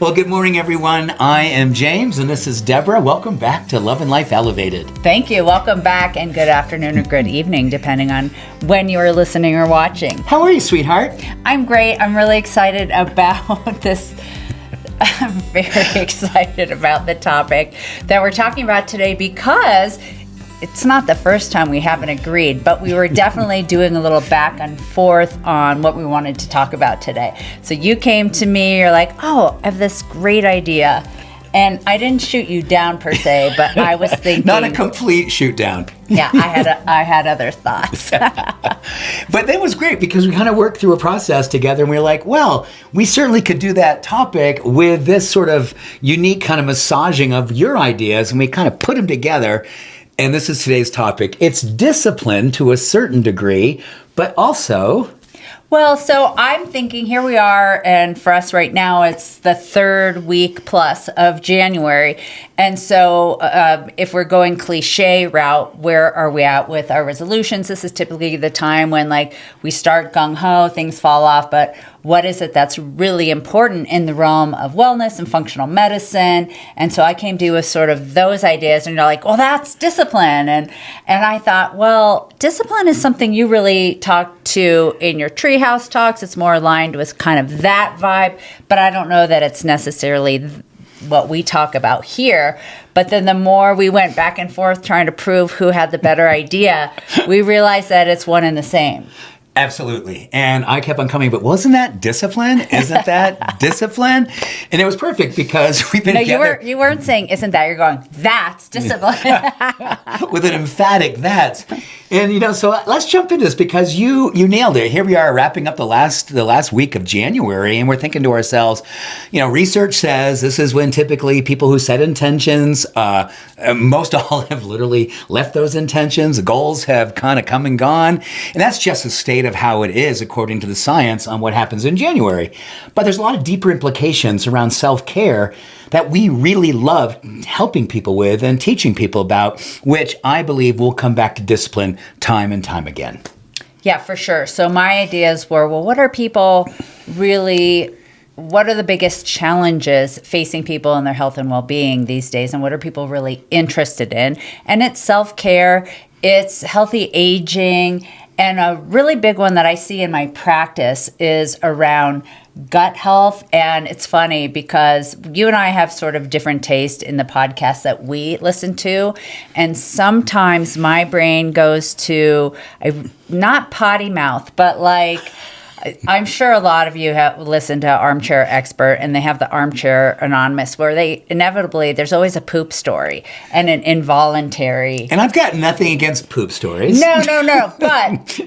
Well, good morning, everyone. I am James, and this is Deborah. Welcome back to Love and Life Elevated. Thank you. Welcome back, and good afternoon or good evening, depending on when you are listening or watching. How are you, sweetheart? I'm great. I'm really excited about this. I'm very excited about the topic that we're talking about today because it's not the first time we haven't agreed, but we were definitely doing a little back and forth on what we wanted to talk about today. So you came to me, you're like, oh, I have this great idea. And I didn't shoot you down per se, but I was thinking... Not a complete shoot down. Yeah, I had other thoughts. But that was great because we kind of worked through a process together and we were like, well, we certainly could do that topic with this sort of unique kind of massaging of your ideas, and we kind of put them together. And this is today's topic. It's discipline to a certain degree, but also... Well, so I'm thinking here we are, and for us right now, it's the third week plus of January. And so if we're going cliche route, where are we at with our resolutions? This is typically the time when we start gung-ho, things fall off, but what is it that's really important in the realm of wellness and functional medicine? And so I came to you with sort of those ideas, and you're like, well, that's discipline. And I thought, well, discipline is something you really talk to in your treehouse talks. It's more aligned with kind of that vibe, but I don't know that it's necessarily what we talk about here. But then the more we went back and forth trying to prove who had the better idea, we realized that it's one and the same. Absolutely. And I kept on coming, but wasn't that discipline? Isn't that discipline? And it was perfect because we've been together. You weren't saying, isn't that? You're going, that's discipline. With an emphatic that. And, so let's jump into this because you nailed it. Here we are wrapping up the last week of January, and we're thinking to ourselves, research says this is when typically people who set intentions, most all have literally left those intentions. The goals have kind of come and gone. And that's just a state of how it is according to the science on what happens in January. But there's a lot of deeper implications around self-care that we really love helping people with and teaching people about, which I believe will come back to discipline time and time again. Yeah, for sure. So my ideas were, well, what are the biggest challenges facing people in their health and well-being these days? And what are people really interested in? And it's self-care, it's healthy aging, and a really big one that I see in my practice is around gut health. And it's funny because you and I have sort of different taste in the podcasts that we listen to. And sometimes my brain goes to, not potty mouth, but I'm sure a lot of you have listened to Armchair Expert, and they have the Armchair Anonymous, where there's always a poop story and an involuntary. And I've got nothing against poop stories. No. But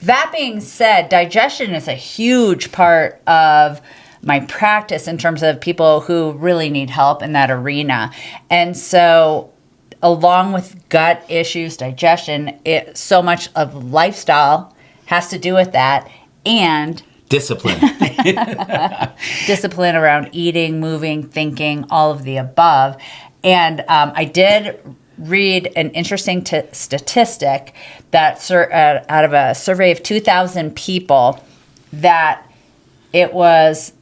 that being said, digestion is a huge part of my practice in terms of people who really need help in that arena. And so along with gut issues, digestion, so much of lifestyle has to do with that. And discipline. Discipline around eating, moving, thinking, all of the above. And I did read an interesting statistic that out of a survey of 2,000 people, that it was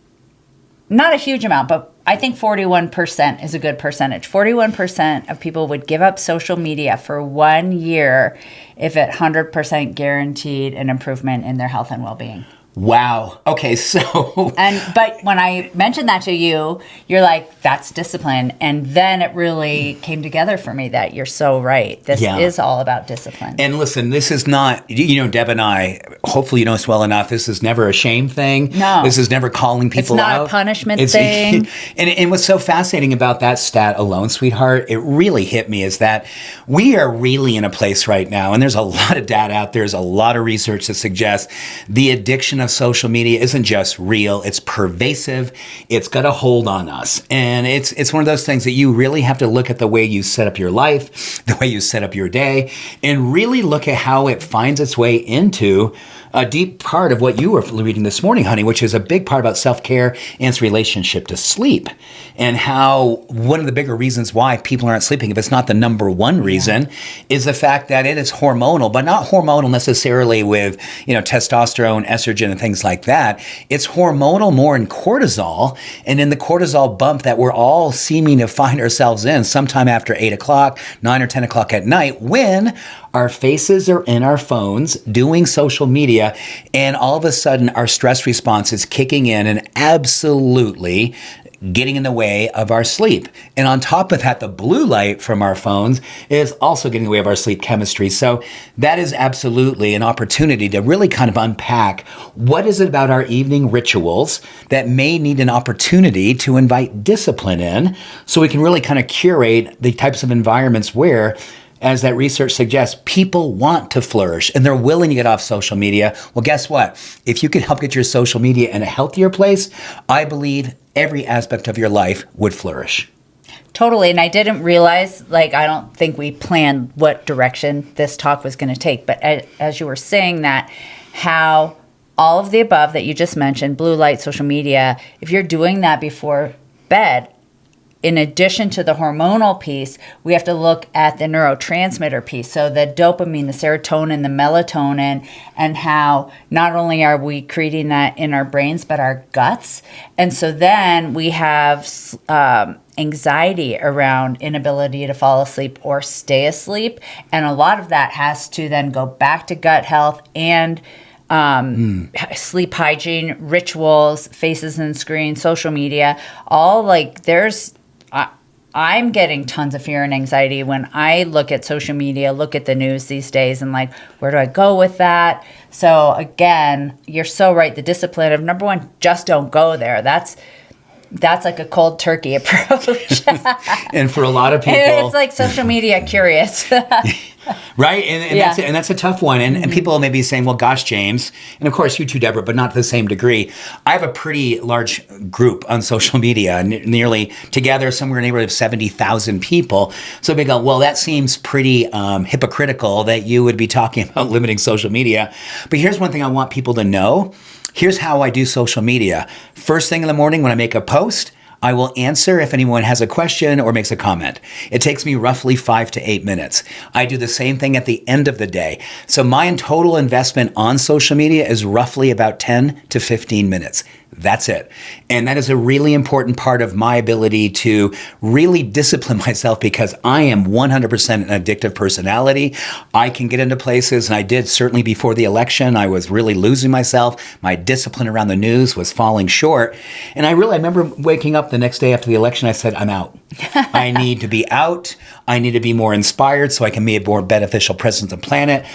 not a huge amount, but I think 41% is a good percentage. 41% of people would give up social media for 1 year if it 100% guaranteed an improvement in their health and well-being. Wow. Okay, but when I mentioned that to you, you're like, that's discipline. And then it really came together for me that you're so right. This is all about discipline. And listen, this is not, Deb and I, hopefully you know us well enough, this is never a shame thing. No. This is never calling people out. It's not a punishment thing. And what's so fascinating about that stat alone, sweetheart, it really hit me, is that we are really in a place right now, and there's a lot of data out there, there's a lot of research that suggests the addiction of social media isn't just real, it's pervasive, it's got a hold on us. And it's one of those things that you really have to look at the way you set up your life, the way you set up your day, and really look at how it finds its way into a deep part of what you were reading this morning, honey, which is a big part about self-care and its relationship to sleep, and how one of the bigger reasons why people aren't sleeping, if it's not the number one reason, is the fact that it is hormonal, but not hormonal necessarily with, testosterone, estrogen, and things like that. It's hormonal more in cortisol, and in the cortisol bump that we're all seeming to find ourselves in sometime after 8 o'clock, 9 or 10 o'clock at night, when our faces are in our phones doing social media, and all of a sudden our stress response is kicking in and absolutely getting in the way of our sleep. And on top of that, the blue light from our phones is also getting in the way of our sleep chemistry. So that is absolutely an opportunity to really kind of unpack what is it about our evening rituals that may need an opportunity to invite discipline in, so we can really kind of curate the types of environments where, as that research suggests, people want to flourish and they're willing to get off social media. Well, guess what? If you can help get your social media in a healthier place, I believe every aspect of your life would flourish. Totally. And I didn't realize, I don't think we planned what direction this talk was going to take. But as you were saying that, how all of the above that you just mentioned, blue light, social media, if you're doing that before bed, in addition to the hormonal piece, we have to look at the neurotransmitter piece. So the dopamine, the serotonin, the melatonin, and how not only are we creating that in our brains, but our guts. And so then we have anxiety around inability to fall asleep or stay asleep. And a lot of that has to then go back to gut health and sleep hygiene, rituals, faces and screens, social media, I'm getting tons of fear and anxiety when I look at social media, look at the news these days, and where do I go with that? So again, you're so right. The discipline of, number one, just don't go there. That's like a cold turkey approach. And for a lot of people, it's like social media curious. Right? And that's a tough one. And people may be saying, well, gosh, James, and of course you too, Deborah, but not to the same degree. I have a pretty large group on social media, nearly together somewhere in the neighborhood of 70,000 people. So they go, well, that seems pretty hypocritical that you would be talking about limiting social media. But here's one thing I want people to know. Here's how I do social media. First thing in the morning when I make a post, I will answer if anyone has a question or makes a comment. It takes me roughly 5 to 8 minutes. I do the same thing at the end of the day. So my total investment on social media is roughly about 10 to 15 minutes. That's it. And that is a really important part of my ability to really discipline myself, because I am 100% an addictive personality. I can get into places, and I did certainly before the election. I was really losing myself. My discipline around the news was falling short. And I remember waking up the next day after the election, I said, I'm out. I need to be out. I need to be more inspired so I can be a more beneficial presence on the planet.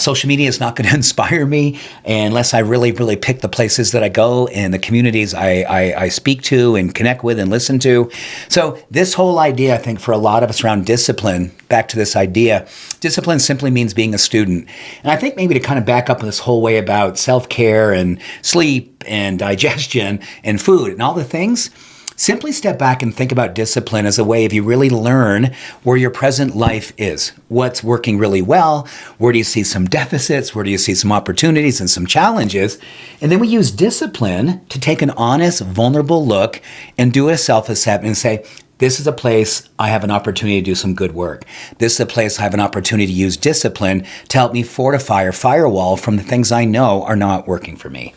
Social media is not going to inspire me unless I really, really pick the places that I go and the communities I speak to and connect with and listen to. So this whole idea, I think, for a lot of us around discipline, back to this idea, discipline simply means being a student. And I think maybe to kind of back up this whole way about self-care and sleep and digestion and food and all the things, simply step back and think about discipline as a way of you really learn where your present life is, what's working really well, where do you see some deficits, where do you see some opportunities and some challenges. And then we use discipline to take an honest, vulnerable look and do a self-assessment and say, this is a place I have an opportunity to do some good work. This is a place I have an opportunity to use discipline to help me fortify or firewall from the things I know are not working for me.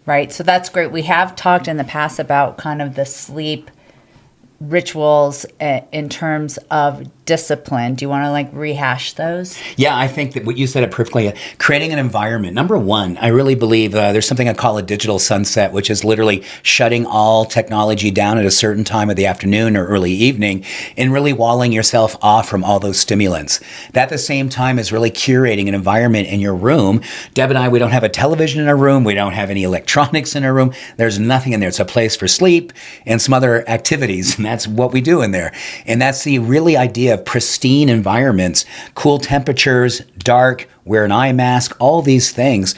Right. So that's great. We have talked in the past about kind of the sleep rituals in terms of discipline. Do you want to rehash those? Yeah, I think that what you said it perfectly. Creating an environment. Number one, I really believe there's something I call a digital sunset, which is literally shutting all technology down at a certain time of the afternoon or early evening and really walling yourself off from all those stimulants. That at the same time is really curating an environment in your room. Deb and I, we don't have a television in our room. We don't have any electronics in our room. There's nothing in there. It's a place for sleep and some other activities. And that's what we do in there. And that's the really idea of pristine environments, cool temperatures, dark, wear an eye mask, all these things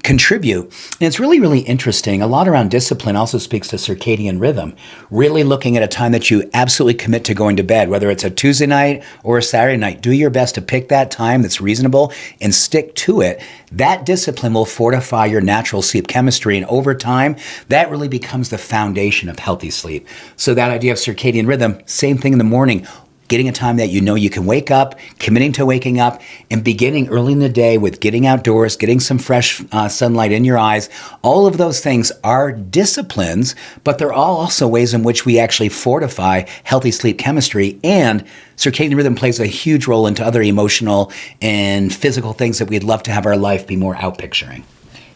contribute. And it's really, really interesting. A lot around discipline also speaks to circadian rhythm, really looking at a time that you absolutely commit to going to bed, whether it's a Tuesday night or a Saturday night. Do your best to pick that time that's reasonable and stick to it. That discipline will fortify your natural sleep chemistry. And over time, that really becomes the foundation of healthy sleep. So that idea of circadian rhythm, same thing in the morning. Getting a time that you know you can wake up, committing to waking up, and beginning early in the day with getting outdoors, getting some fresh sunlight in your eyes. All of those things are disciplines, but they're all also ways in which we actually fortify healthy sleep chemistry. And circadian rhythm plays a huge role into other emotional and physical things that we'd love to have our life be more out-picturing.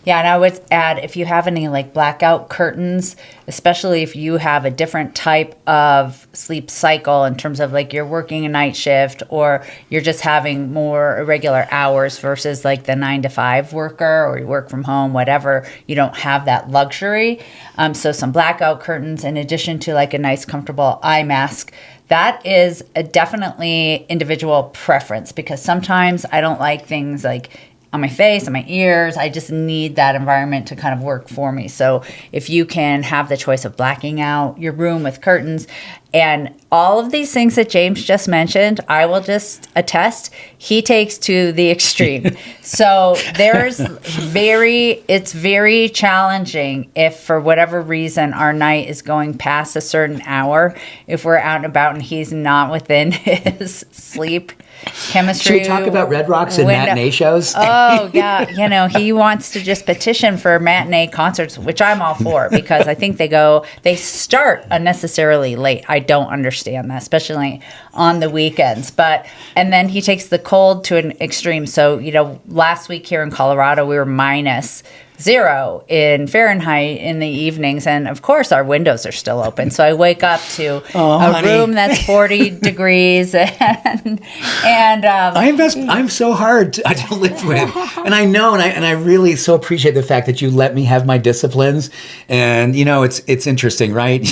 Yeah, and I would add, if you have any like blackout curtains, especially if you have a different type of sleep cycle in terms of like you're working a night shift or you're just having more irregular hours versus like the 9 to 5 worker or you work from home, whatever, you don't have that luxury. So some blackout curtains in addition to like a nice comfortable eye mask. That is a definitely individual preference because sometimes I don't like things like on my face, on my ears. I just need that environment to kind of work for me. So if you can have the choice of blacking out your room with curtains and all of these things that James just mentioned, I will just attest, he takes to the extreme. So it's very challenging if for whatever reason our night is going past a certain hour, if we're out and about and he's not within his sleep chemistry. Should we talk about Red Rocks and matinee shows? Oh, yeah. He wants to just petition for matinee concerts, which I'm all for because I think they start unnecessarily late. I don't understand that, especially on the weekends. And then he takes the cold to an extreme. So, last week here in Colorado, we were -0 in Fahrenheit in the evenings. And of course, our windows are still open. So I wake up to room that's 40 degrees. And I'm so hard to live with. And I know, and I really so appreciate the fact that you let me have my disciplines. And, it's interesting, right?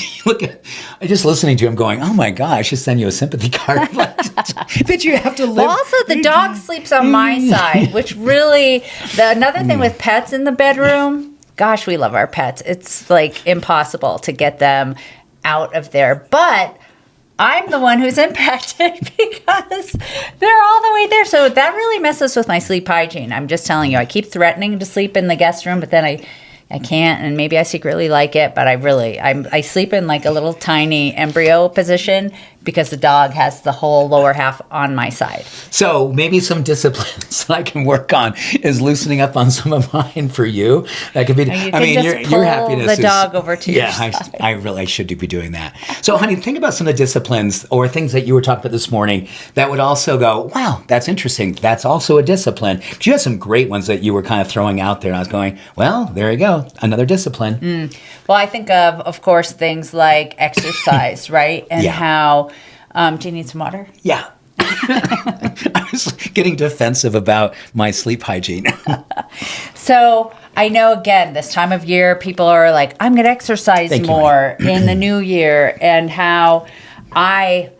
I just listening to him going, oh my gosh, I should send you a sympathy card. That you have to live. Well, also the dog sleeps on my side, which really, another thing with pets in the bedroom, gosh, we love our pets. It's like impossible to get them out of there. But I'm the one who's impacted because they're all the way there. So that really messes with my sleep hygiene. I'm just telling you, I keep threatening to sleep in the guest room, but then I can't, and maybe I secretly like it, but I sleep in like a little tiny embryo position because the dog has the whole lower half on my side. So maybe some disciplines that I can work on is loosening up on some of mine for you. That could be. Your happiness. The dog over to your side. I should be doing that. So, honey, think about some of the disciplines or things that you were talking about this morning that would also go, wow, that's interesting. That's also a discipline. Because you had some great ones that you were kind of throwing out there, and I was going, well, there you go, another discipline. Well, I think of course, things like exercise, right? And how. Do you need some water? Yeah. I was getting defensive about my sleep hygiene. So I know, again, this time of year, people are like, I'm going to exercise more in the new year, and how I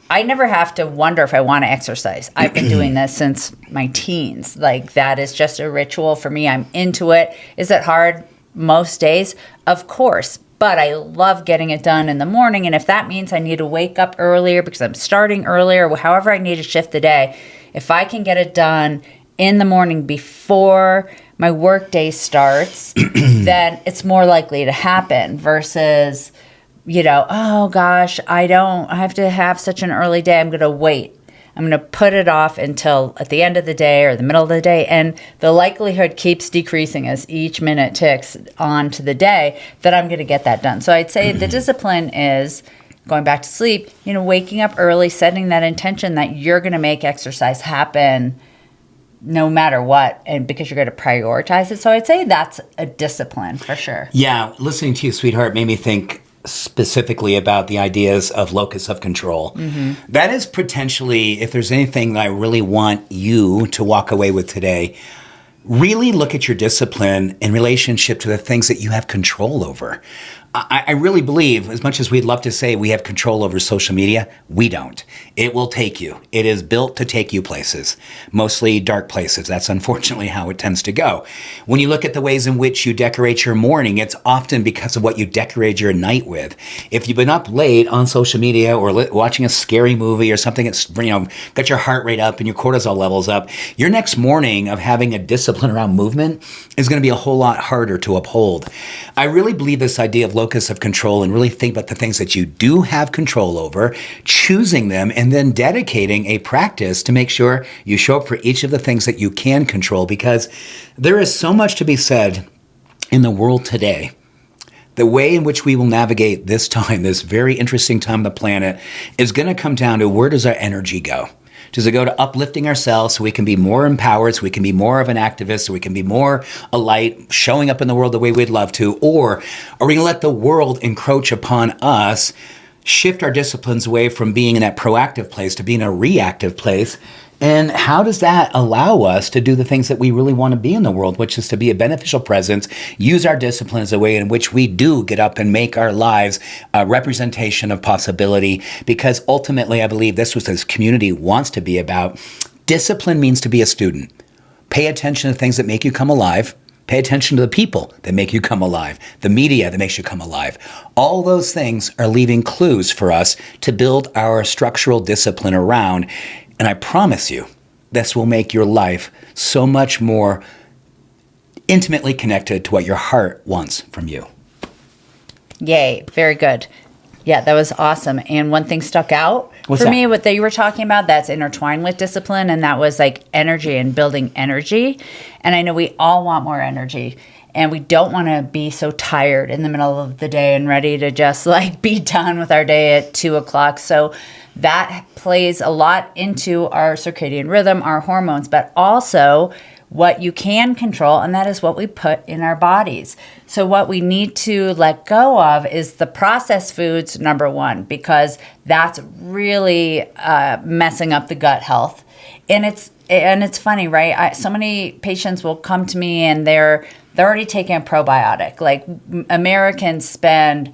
never have to wonder if I want to exercise. I've been doing this since my teens. Like, that is just a ritual for me. I'm into it. Is it hard most days? Of course. But I love getting it done in the morning. And if that means I need to wake up earlier because I'm starting earlier, however I need to shift the day, if I can get it done in the morning before my work day starts, then it's more likely to happen versus, oh gosh, I have to have such an early day. I'm going to wait. I'm going to put it off until at the end of the day or the middle of the day. And the likelihood keeps decreasing as each minute ticks on to the day that I'm going to get that done. So I'd say the discipline is going back to sleep, waking up early, setting that intention that you're going to make exercise happen no matter what, and because you're going to prioritize it. So I'd say that's a discipline for sure. Yeah. Listening to you, sweetheart, made me think specifically about the ideas of locus of control. Mm-hmm. That is potentially, if there's anything that I really want you to walk away with today, really look at your discipline in relationship to the things that you have control over. I really believe, as much as we'd love to say we have control over social media, we don't. It will take you. It is built to take you places, mostly dark places. That's unfortunately how it tends to go. When you look at the ways in which you decorate your morning, it's often because of what you decorate your night with. If you've been up late on social media or watching a scary movie or something that's, got your heart rate up and your cortisol levels up, your next morning of having a discipline around movement is going to be a whole lot harder to uphold. I really believe this idea of locus of control, and really think about the things that you do have control over, choosing them, and then dedicating a practice to make sure you show up for each of the things that you can control, because there is so much to be said in the world today. The way in which we will navigate this time, this very interesting time on the planet, is going to come down to, where does our energy go? Does it go to uplifting ourselves so we can be more empowered, so we can be more of an activist, so we can be more a light, showing up in the world the way we'd love to? Or are we going to let the world encroach upon us, shift our disciplines away from being in that proactive place to being a reactive place? And how does that allow us to do the things that we really want to be in the world, which is to be a beneficial presence, use our discipline as a way in which we do get up and make our lives a representation of possibility? Because ultimately, I believe this was this community wants to be about. Discipline means to be a student. Pay attention to things that make you come alive. Pay attention to the people that make you come alive, the media that makes you come alive. All those things are leaving clues for us to build our structural discipline around. And I promise you, this will make your life so much more intimately connected to what your heart wants from you. Yay. Very good. Yeah, that was awesome. And one thing stuck out for me, what you were talking about, that's intertwined with discipline, and that was like energy and building energy. And I know we all want more energy, and we don't want to be so tired in the middle of the day and ready to just like be done with our day at 2:00. So that plays a lot into our circadian rhythm, our hormones, but also what you can control, and that is what we put in our bodies. So what we need to let go of is the processed foods, number one, because that's really messing up the gut health. And it's funny, right? So many patients will come to me and they're already taking a probiotic. Like, Americans spend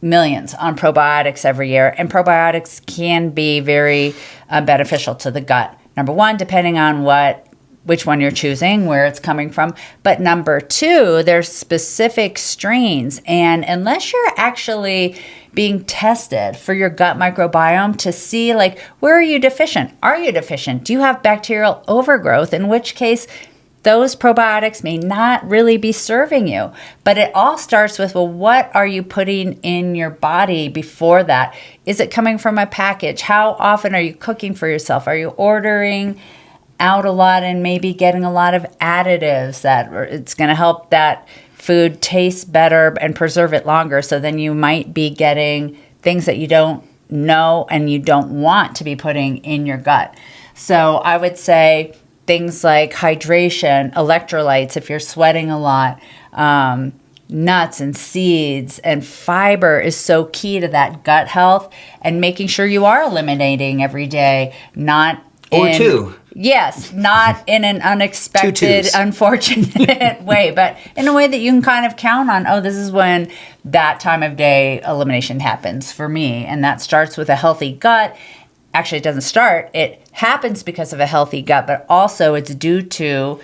millions on probiotics every year, and probiotics can be very beneficial to the gut. Number one, depending on which one you're choosing, where it's coming from. But number two, there's specific strains. And unless you're actually being tested for your gut microbiome to see, like, where are you deficient? Are you deficient? Do you have bacterial overgrowth? In which case, those probiotics may not really be serving you. But it all starts with, well, what are you putting in your body before that? Is it coming from a package? How often are you cooking for yourself? Are you ordering out a lot and maybe getting a lot of additives that it's going to help that food taste better and preserve it longer? So then you might be getting things that you don't know and you don't want to be putting in your gut. So I would say things like hydration, electrolytes, if you're sweating a lot, nuts and seeds and fiber is so key to that gut health, and making sure you are eliminating every day, not Or two. Yes, not in an unexpected, unfortunate way, but in a way that you can kind of count on, oh, this is when that time of day elimination happens for me. And that starts with a healthy gut. Actually, it doesn't start. It happens because of a healthy gut, but also it's due to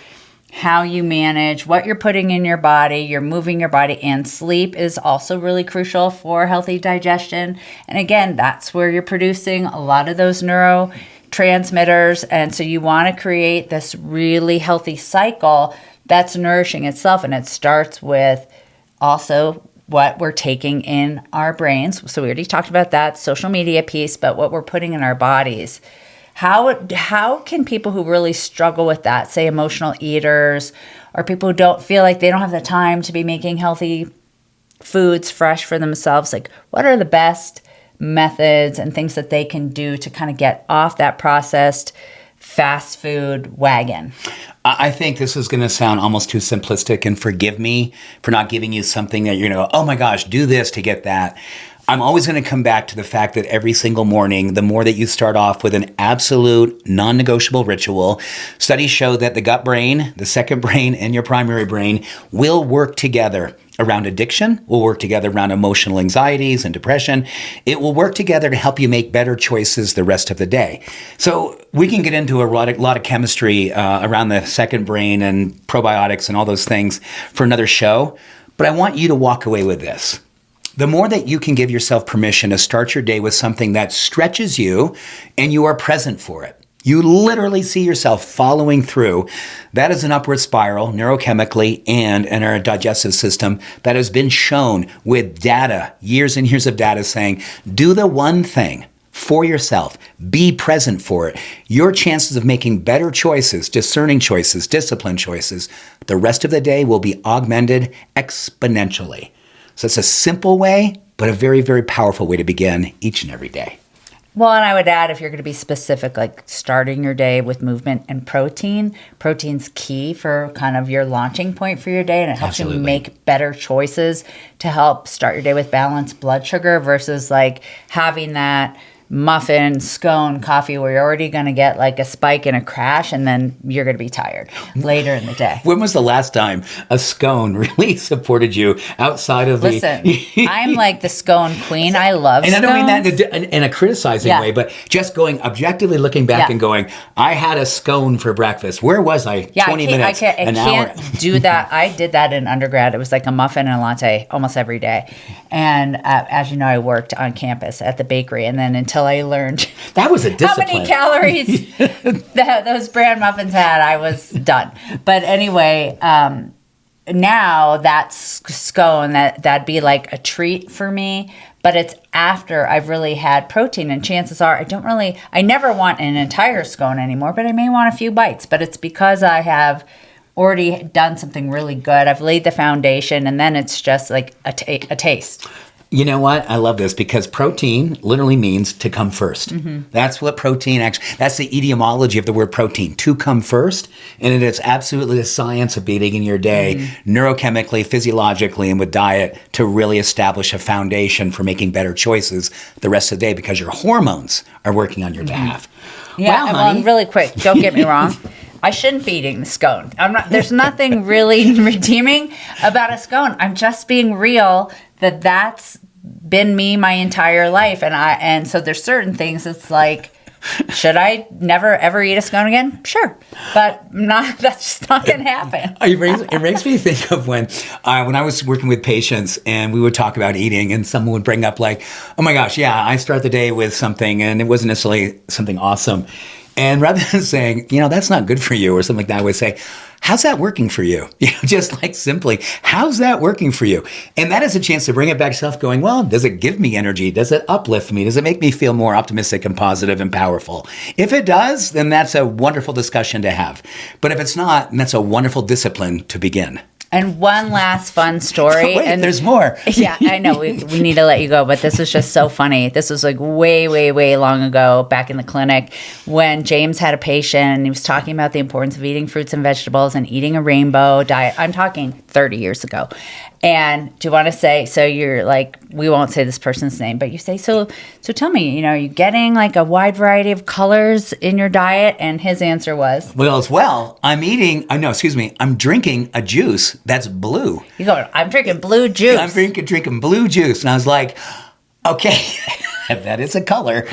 how you manage what you're putting in your body, you're moving your body, and sleep is also really crucial for healthy digestion. And again, that's where you're producing a lot of those neurotransmitters. And so you want to create this really healthy cycle that's nourishing itself. And it starts with also what we're taking in our brains. So we already talked about that social media piece, but what we're putting in our bodies. How can people who really struggle with that, say emotional eaters, or people who don't feel like they don't have the time to be making healthy foods fresh for themselves, like, what are the best methods and things that they can do to kind of get off that processed fast food wagon? I think this is going to sound almost too simplistic, and forgive me for not giving you something that you're going to go, oh my gosh, do this to get that. I'm always going to come back to the fact that every single morning, the more that you start off with an absolute non-negotiable ritual, studies show that the gut brain, the second brain, and your primary brain will work together around addiction, will work together around emotional anxieties and depression. It will work together to help you make better choices the rest of the day. So we can get into a lot of chemistry around the second brain and probiotics and all those things for another show. But I want you to walk away with this. The more that you can give yourself permission to start your day with something that stretches you and you are present for it. You literally see yourself following through. That is an upward spiral neurochemically and in our digestive system that has been shown with data, years and years of data saying, do the one thing for yourself. Be present for it. Your chances of making better choices, discerning choices, disciplined choices, the rest of the day will be augmented exponentially. So it's a simple way, but a very, very powerful way to begin each and every day. Well, and I would add, if you're going to be specific, like starting your day with movement and protein, protein's key for kind of your launching point for your day, and it helps you make better choices to help start your day with balanced blood sugar versus like having that muffin, scone, coffee where you're already going to get like a spike and a crash, and then you're going to be tired later in the day. When was the last time a scone really supported you outside of Listen, I'm like the scone queen. I love and scones. I don't mean that in a criticizing way, but just going objectively looking back and going, I had a scone for breakfast. Where was I? 20 minutes, an hour. I can't do that. I did that in undergrad. It was like a muffin and a latte almost every day. And as you know, I worked on campus at the bakery, and then until I learned that was a discipline. How many calories those bran muffins had, I was done. But anyway, now that scone, that'd be like a treat for me. But it's after I've really had protein, and chances are I never want an entire scone anymore, but I may want a few bites. But it's because I have already done something really good. I've laid the foundation, and then it's just like a taste. You know what? I love this because protein literally means to come first. Mm-hmm. That's what protein actually, that's the etymology of the word protein, to come first. And it is absolutely the science of beginning your day, neurochemically, physiologically, and with diet to really establish a foundation for making better choices the rest of the day because your hormones are working on your behalf. Yeah, well, really quick, don't get me wrong. I shouldn't be eating the scone. There's nothing really redeeming about a scone. I'm just being real that's been me my entire life. And so there's certain things it's like, should I never ever eat a scone again? Sure. But that's just not going to happen. It makes me think of when I was working with patients and we would talk about eating and someone would bring up like, oh my gosh, yeah, I start the day with something and it wasn't necessarily something awesome. And rather than saying, that's not good for you or something like that, I would say, how's that working for you? Just like simply, how's that working for you? And that is a chance to bring it back to yourself going, well, does it give me energy? Does it uplift me? Does it make me feel more optimistic and positive and powerful? If it does, then that's a wonderful discussion to have. But if it's not, then that's a wonderful discipline to begin. And one last fun story. Wait, and there's more. Yeah, I know. We need to let you go, but this was just so funny. This was like way, way, way long ago back in the clinic when James had a patient and he was talking about the importance of eating fruits and vegetables and eating a rainbow diet. I'm talking 30 years ago. And do you want to say, so you're like, we won't say this person's name, but you say, so tell me, are you getting like a wide variety of colors in your diet? And his answer was, I'm drinking a juice that's blue. You go, I'm drinking blue juice. I'm drinking blue juice. And I was like, okay, that is a color.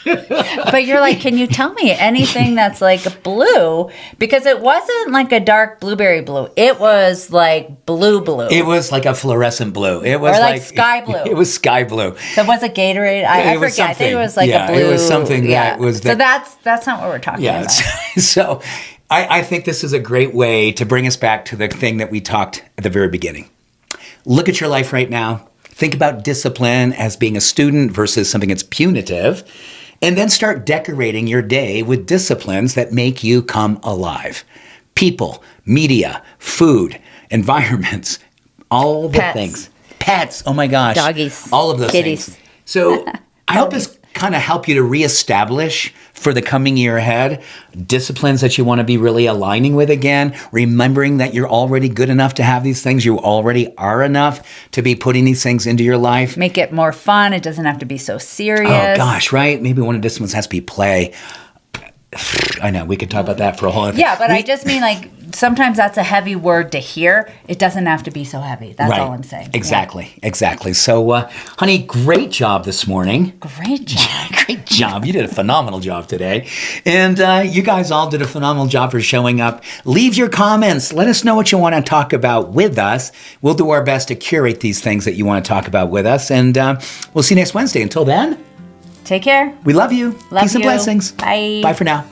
But you're like, can you tell me anything that's like blue? Because it wasn't like a dark blueberry blue. It was like blue. It was like a fluorescent blue. It was like sky blue. It was sky blue. So was it Gatorade? I forget. I think it was like a blue. It was something that was. So that's not what we're talking about. So I think this is a great way to bring us back to the thing that we talked at the very beginning. Look at your life right now. Think about discipline as being a student versus something that's punitive. And then start decorating your day with disciplines that make you come alive. People, media, food, environments, all the things. Pets, oh my gosh. Doggies. All of those kitties. things. So I hope this kind of help you to reestablish for the coming year ahead disciplines that you want to be really aligning with again, remembering that you're already good enough to have these things. You already are enough to be putting these things into your life. Make it more fun. It doesn't have to be so serious. Oh gosh, right? Maybe one of the disciplines has to be play. I know, we could talk about that for a whole other. Yeah, but I just mean like sometimes that's a heavy word to hear. It doesn't have to be so heavy. That's all I'm saying. Exactly. So, honey, great job this morning. Great job. Great job. You did a phenomenal job today. And you guys all did a phenomenal job for showing up. Leave your comments. Let us know what you want to talk about with us. We'll do our best to curate these things that you want to talk about with us. And we'll see you next Wednesday. Until then, take care. We love you. Love Peace and you. blessings. Bye. Bye for now.